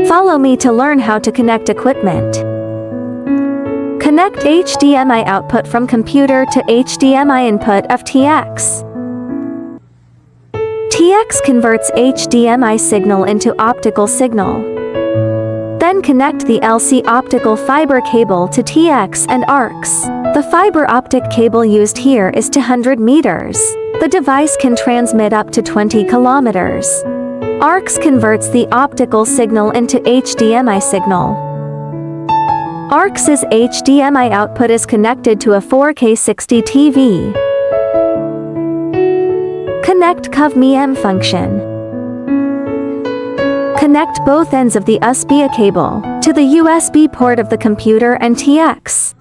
Follow me to learn how to connect equipment. Connect HDMI output from computer to HDMI input of TX. TX converts HDMI signal into optical signal. Then connect the LC optical fiber cable to TX and ARX. The fiber optic cable used here is 200 meters. The device can transmit up to 20 kilometers. ARX converts the optical signal into HDMI signal. ARX's HDMI output is connected to a 4K60 TV. Connect KVM function. Connect both ends of the USB cable to the USB port of the computer and TX.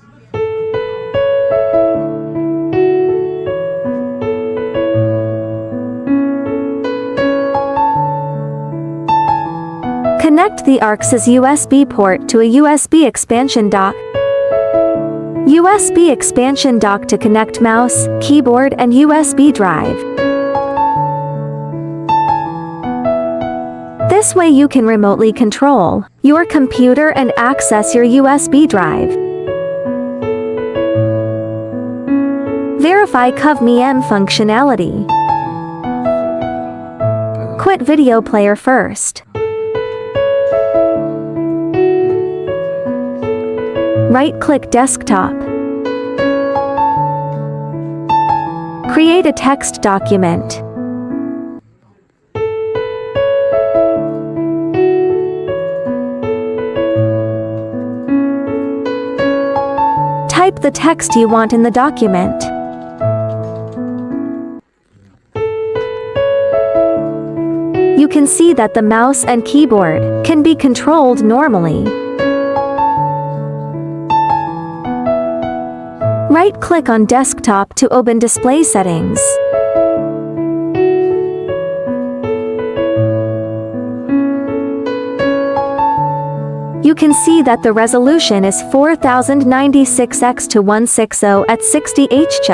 Connect the ARX's USB port to a USB expansion dock. USB expansion dock to connect mouse, keyboard and USB drive. This way you can remotely control your computer and access your USB drive. Verify KVM functionality. Quit video player first. Right-click desktop. Create a text document. Type the text you want in the document. You can see that the mouse and keyboard can be controlled normally. Right-click on desktop to open display settings. You can see that the resolution is 4096x160 at 60 Hz.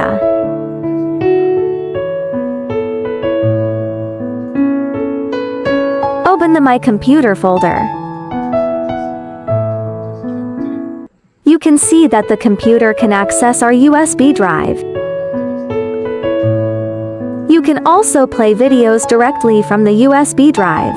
Open the My Computer folder. You can see that the computer can access our USB drive. You can also play videos directly from the USB drive.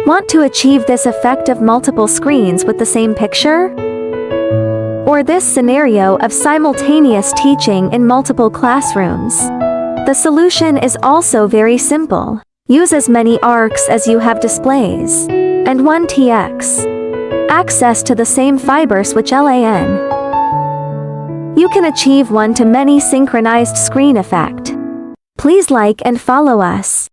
Want to achieve this effect of multiple screens with the same picture? Or this scenario of simultaneous teaching in multiple classrooms? The solution is also very simple. Use as many ARCs as you have displays. And one TX. Access to the same fiber switch LAN. You can achieve one-to-many synchronized screen effect. Please like and follow us.